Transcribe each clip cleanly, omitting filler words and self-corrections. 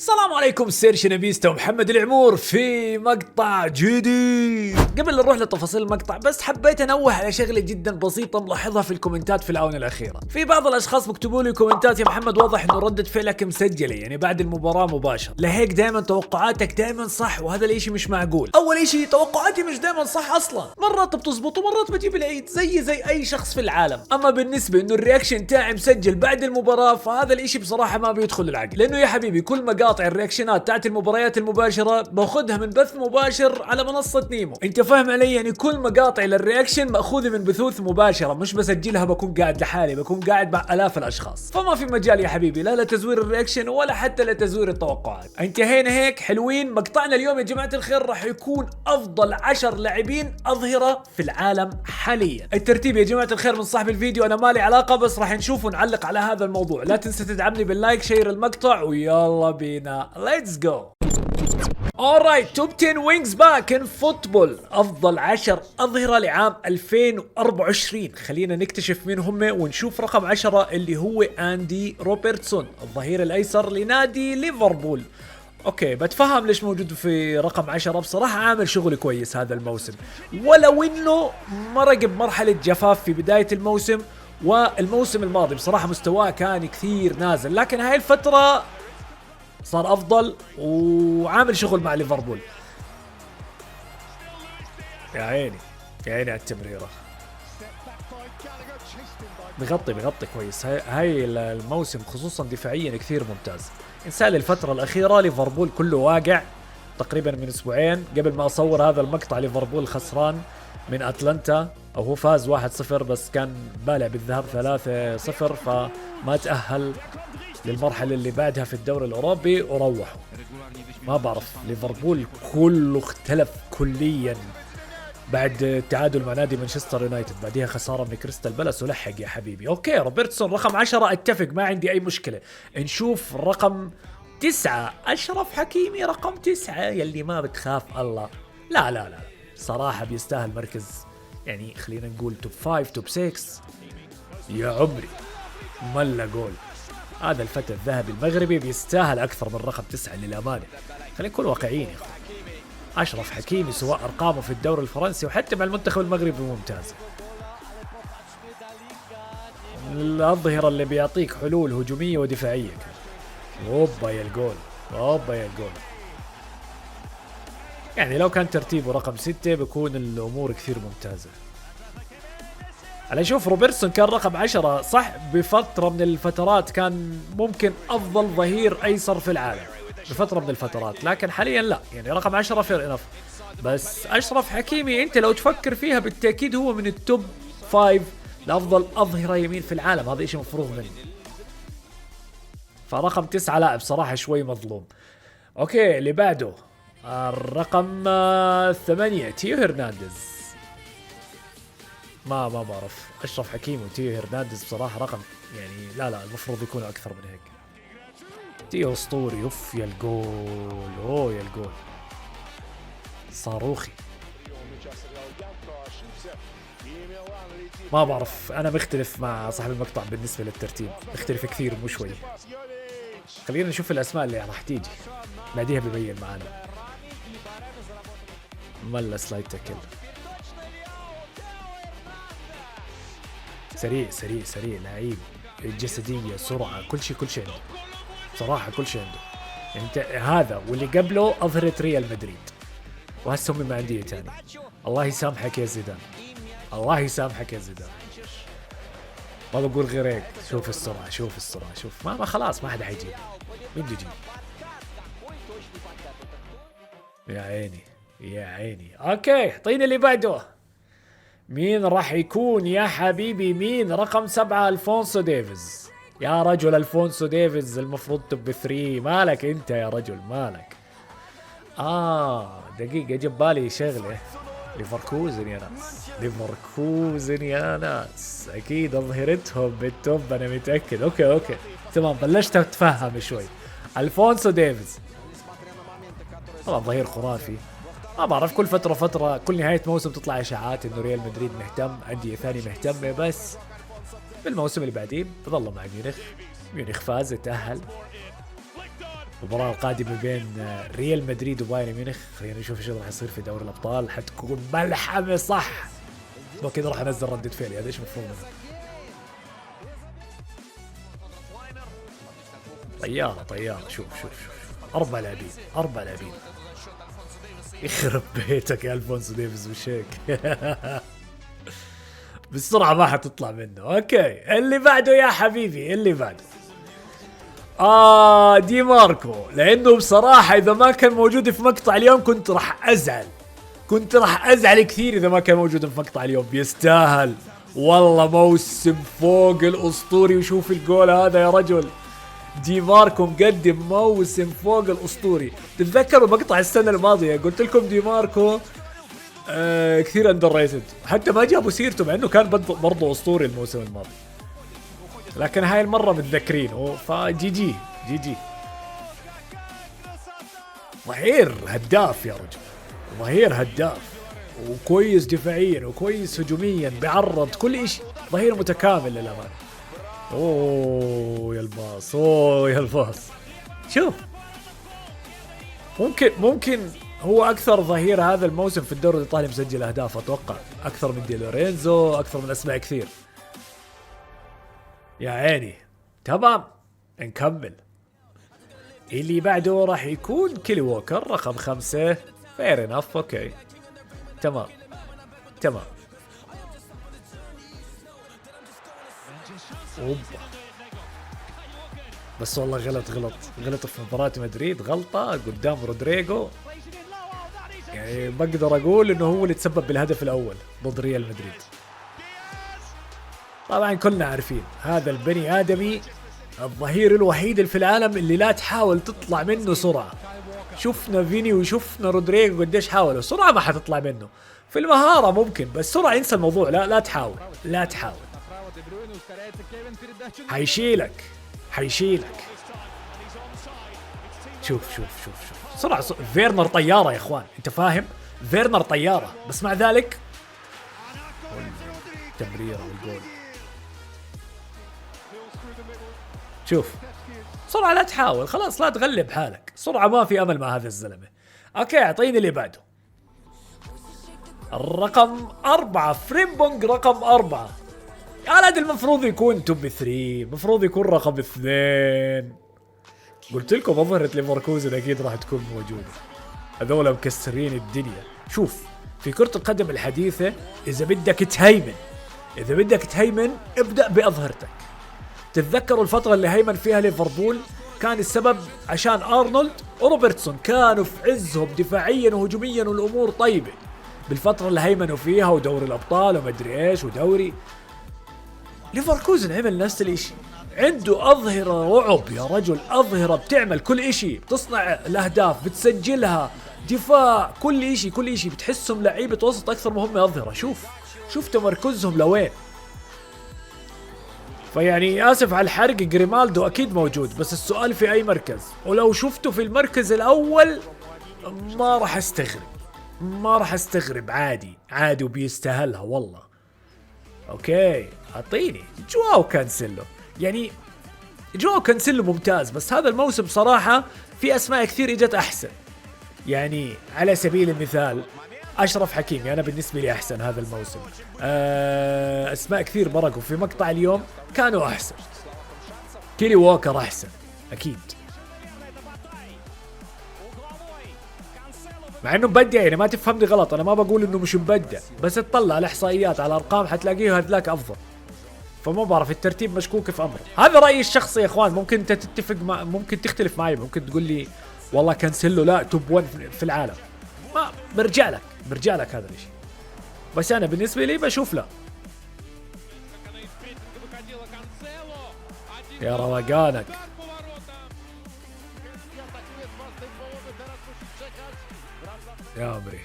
السلام عليكم سير شنبيستا ومحمد العمور في مقطع جديد. قبل نروح لتفاصيل المقطع بس حبيت انوه على شغله جدا بسيطه ملاحظها في الكومنتات في الاونه الاخيره. في بعض الاشخاص بيكتبوا لي كومنتات: يا محمد واضح انه ردة فعلك مسجله يعني بعد المباراه مباشره، لهيك دائما توقعاتك دائما صح وهذا الاشي مش معقول. اول اشي توقعاتي مش دائما صح اصلا، مرات بتزبط ومرات بجيب العيد زي اي شخص في العالم. اما بالنسبه انه الرياكشن تاعي مسجل بعد المباراه فهذا الاشي بصراحه ما بيدخل العقل، لانه يا حبيبي كل مقاطع الرياكشنات تاعت المباريات المباشره باخذها من بث مباشر على منصه نيمو. انت فاهم علي؟ يعني كل مقاطع للرياكشن ماخوذه من بثوث مباشره، مش بسجلها بكون قاعد لحالي، بكون قاعد مع الاف الاشخاص، فما في مجال يا حبيبي لا لتزوير الرياكشن ولا حتى لتزوير التوقعات. انتهينا هيك حلوين. مقطعنا اليوم يا جماعه الخير راح يكون افضل 10 لاعبين اظهره في العالم حاليا. الترتيب يا جماعه الخير من صاحب الفيديو، انا مالي علاقه، بس راح نشوف ونعلق على هذا الموضوع. لا تنسى تدعمني باللايك، شير المقطع، ويلا بينا ليتس جو. alright توب 10 وينجز باك ان فوتبول، افضل 10 اظهرة لعام 2024. خلينا نكتشف مين هم ونشوف رقم 10 اللي هو اندي روبرتسون، الظهير الايسر لنادي ليفربول. اوكي بتفهم ليش موجود في رقم 10، بصراحة عامل شغل كويس هذا الموسم، ولو انه مرق بمرحلة جفاف في بداية الموسم، والموسم الماضي بصراحة مستواه كان كثير نازل، لكن هاي الفترة صار افضل وعامل شغل مع ليفربول. يا عيني يا عيني على التمريره، بغطي كويس. هاي الموسم خصوصا دفاعيا كثير ممتاز. انسان الفتره الاخيره ليفربول كله واقع. تقريبا من اسبوعين قبل ما اصور هذا المقطع ليفربول خسران من اتلانتا، او هو فاز 1-0 بس كان بالع بالذهاب 3-0، فما تأهل للمرحلة اللي بعدها في الدوري الأوروبي وروحوا. ما بعرف، ليفربول كله اختلف كليا بعد التعادل مع نادي مانشستر يونايتد، بعدها خسارة من كريستال بالاس ولحق يا حبيبي. اوكي روبرتسون رقم 10 اتفق، ما عندي اي مشكلة. نشوف رقم 9 اشرف حكيمي، رقم 9 يلي ما بتخاف الله. لا صراحة بيستاهل مركز، يعني خلينا نقول توب 5 توب 6 يا عمري. ملا جول، هذا الفتى الذهبي المغربي بيستاهل أكثر من رقم 9 للأمانة. خلينا نكون واقعيين يا أخوي. أشرف حكيمي سواء أرقامه في الدوري الفرنسي وحتى مع المنتخب المغربي ممتازة. الأظهرة اللي بيعطيك حلول هجومية ودفاعية. أوبا يا الجول، أوبا يا الجول. يعني لو كان ترتيبه رقم 6 بيكون الأمور كثير ممتازة. على شوف روبرتسون كان رقم 10 صح، بفترة من الفترات كان ممكن أفضل ظهير أيسر في العالم بفترة من الفترات، لكن حاليا لا، يعني رقم 10 فير انف. بس أشرف حكيمي أنت لو تفكر فيها بالتأكيد هو من التوب 5 لأفضل أظهرة يمين في العالم، هذا إشي مفروغ منه. فرقم 9 لا بصراحة شوي مظلوم. أوكي اللي بعده الرقم 8 تيو هرنانديز. ما بعرف، أشرف حكيمي وتيو هرنانديز بصراحة رقم، يعني لا المفروض يكونوا أكثر من هيك. تيو أسطوري، يوف يا الجول، أوه يا الجول صاروخي. ما بعرف، أنا مختلف مع صاحب المقطع بالنسبة للترتيب، مختلف كثير مو شوي. خلينا نشوف الأسماء اللي راح تيجي بعديها ببين معانا. ملا سلايد تاكل، سريع لعيب، الجسدية، سرعة، كل شيء عنده صراحة، كل شيء عنده. يعني انت هذا واللي قبله أظهرة ريال مدريد، وهسه هم ما عندي تاني. الله يسامحك يا زيدان، الله يسامحك يا زيدان، ما بقول غير هيك. شوف السرعة، شوف ما خلاص ما حدا حيجيب، مين بده يجيب؟ يا عيني. اوكي اعطيني اللي بعده. مين راح يكون يا حبيبي؟ مين رقم 7 الفونسو ديفيز. يا رجل الفونسو ديفيز المفروض توب 3، مالك انت يا رجل مالك؟ دقيقة جاب بالي شغلة. ليفركوزن يا ناس، اكيد اظهرتهم بالتوب انا متأكد. اوكي تمام، بلشت اتفهم شوي. الفونسو ديفيز طبعا ظهير خرافي. ما بعرف، كل فترة كل نهاية موسم تطلع اشاعات انه ريال مدريد مهتم، أندية ثانية مهتمة، بس بالموسم اللي بعديه بظل مع ميونخ فاز تأهل. المباراة القادمة بين ريال مدريد وبايرن ميونخ، خلينا نشوف ايش راح يصير في دوري الابطال. حتكون ملحمة صح. وكذا راح انزل ردة فعلي، هذا ايش مفهوم منه؟ طيارة شوف 4 لاعبين يخرب بيتك يا الفونسو ديفيز وشيك. بالسرعة ما حتطلع منه. اوكي اللي بعده يا حبيبي، اللي بعده دي ماركو، لانه بصراحة اذا ما كان موجود في مقطع اليوم كنت راح ازعل كثير اذا ما كان موجود في مقطع اليوم. بيستاهل والله، موسم فوق الاسطوري. وشوف الجول هذا يا رجل، دي ماركو مقدم موسم فوق الاسطوري. تتذكروا مقطع السنة الماضية قلت لكم دي ماركو كثير اندر ريتد، حتى ما جابوا سيرته مع انه كان برضه اسطوري الموسم الماضي، لكن هاي المرة متذكرينه. فجي جي ظهير هداف يا رجل، ظهير هداف وكويس دفاعيا وكويس هجوميا، بيعرض كل شيء، ظهير متكامل للأمانة. اوه يا الباص شوف، ممكن هو اكثر ظهير هذا الموسم في الدوري الايطالي مسجل اهداف، اتوقع اكثر من دي لورينزو، اكثر من اسماء كثير. يا عيني تمام، نكمل. اللي بعده راح يكون كيلي ووكر رقم 5. فير انف، اوكي تمام. اوبا بس والله غلط في مباراة مدريد، غلطة قدام رودريجو. يعني بقدر اقول انه هو اللي تسبب بالهدف الاول ضد ريال مدريد. طبعا كلنا عارفين هذا البني ادمي الظهير الوحيد اللي في العالم اللي لا تحاول تطلع منه سرعة. شفنا فيني وشفنا رودريجو قديش حاولوا، سرعة ما حتطلع منه. في المهارة ممكن، بس سرعة انسى الموضوع. لا تحاول. حيشيلك. شوف سرعة فيرنر طيارة يا اخوان، انت فاهم؟ فيرنر طيارة، بس مع ذلك تمريرة والجول. شوف سرعة، لا تحاول، خلاص لا تغلب حالك. سرعة ما في امل مع هذا الزلمة. اوكي اعطيني اللي بعده. الرقم 4 فريمبونج، رقم 4. يا ولد المفروض يكون توب 3، المفروض يكون رقم 2. قلت لكم أظهرة ليفركوزن أكيد راح تكون موجودة، هذول مكسرين الدنيا. شوف في كرة القدم الحديثة إذا بدك تهيمن ابدأ بأظهرتك. تتذكروا الفترة اللي هيمن فيها ليفربول كان السبب عشان أرنولد وروبرتسون كانوا في عزهم دفاعيا وهجوميا والأمور طيبة بالفترة اللي هيمنوا فيها، ودوري الأبطال ومدري إيش ودوري. ليفركوزن عمل نفس الاشي، عنده أظهرة رعب يا رجل، أظهرة بتعمل كل اشي، بتصنع الأهداف، بتسجلها، دفاع، كل اشي بتحسهم لعيبة وسط أكثر ما هم أظهرة. شوف تمركزهم لوين. فيعني آسف على الحرق، جريمالدو أكيد موجود، بس السؤال في أي مركز. ولو شفته في المركز الأول ما راح استغرب، عادي وبيستاهلها والله. اوكي اعطيني جواو كانسيلو. يعني جواو كانسيلو ممتاز، بس هذا الموسم صراحة في اسماء كثير اجت احسن. يعني على سبيل المثال اشرف حكيمي، انا بالنسبة لي احسن هذا الموسم. اسماء كثير مرقوا في مقطع اليوم كانوا احسن. كيلي ووكر احسن اكيد، مع انه مبدع. يعني ما تفهمني غلط، انا ما بقول انه مش مبدع، بس تطلع على الاحصائيات على الارقام حتلاقيه هذلاك افضل. فما بعرف، الترتيب مشكوك في امره. هذا رايي الشخصي يا اخوان، ممكن انت تتفق ممكن تختلف معي، ممكن تقول لي والله كانسيلو لا توب 1 في العالم. ما برجع لك هذا الشيء، بس انا بالنسبه لي بشوف لا. يا روقانك. يا عمري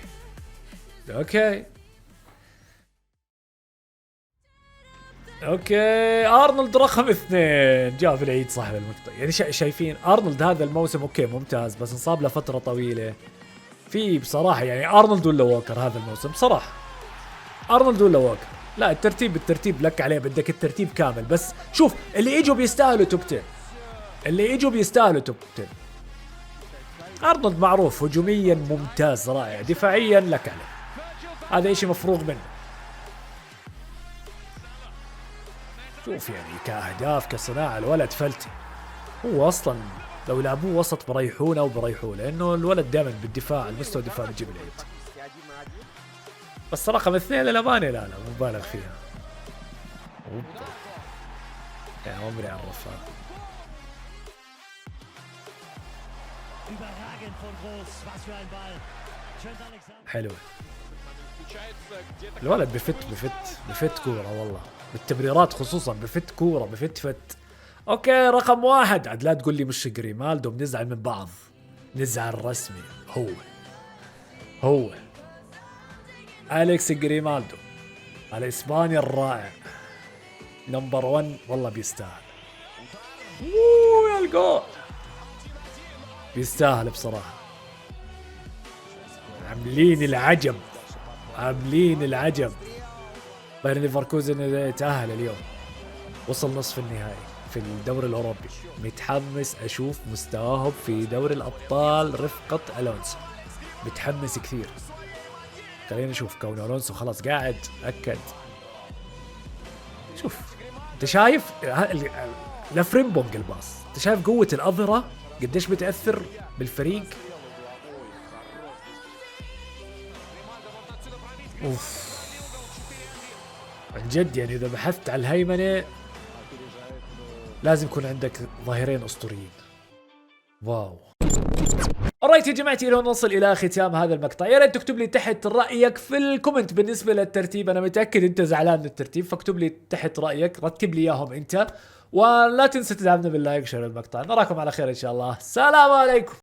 اوكي ارنولد رقم 2 جاء في العيد صاحب المقطع. يعني شايفين ارنولد هذا الموسم اوكي ممتاز، بس انصاب له فتره طويله. في بصراحه يعني ارنولد ولا ووكر هذا الموسم صراحه، ارنولد ولا ووكر. لا الترتيب لك عليه، بدك الترتيب كامل. بس شوف اللي اجوا بيستاهلوا توب 10، ارنولد معروف هجوميا ممتاز رائع، دفاعيا لك عليه، هذا اشي مفروغ منه. شوف يعني كأهداف كصناعة الولد فلتي، هو اصلا لو لعبوه وسط بريحونه وبريحوه، لانه الولد دائما بالدفاع المستوى الدفاع بيجيب العيد. بس رقم 2 للامانه لا مبالغ فيها. اوبا يا عمري عرفها. حلو الولد بفت كورة والله، بالتمريرات خصوصا بفت كورة بفت. اوكي رقم 1 عاد لا تقول لي مش جريمالدو، بنزعل من بعض، نزعل رسمي. هو أليكس جريمالدو الإسباني الرائع نمبر 1 والله بيستاهل. يا الجول بيستاهل بصراحة، عاملين العجب. بايرن ليفركوزن تأهل اليوم، وصل نصف النهائي في الدوري الأوروبي. متحمس أشوف مستواهم في دوري الأبطال رفقة ألونسو، متحمس كثير. خلينا نشوف كون ألونسو خلاص قاعد أكد. شوف انت شايف لفريمبونج الباص، انت شايف قوة الأظهرة قديش بتأثر بالفريق. اوف عن جد يعني اذا بحثت على الهيمنة لازم يكون عندك ظاهرين اسطوريين. واو. alright يا جماعتي، لو نصل الى ختام هذا المقطع يا ريت تكتب لي تحت رايك في الكومنت بالنسبه للترتيب. انا متاكد انت زعلان من الترتيب، فاكتب لي تحت رايك، رتب لي اياهم انت، ولا تنسى تدعمنا باللايك وشير المقطع. نراكم على خير ان شاء الله، سلام عليكم.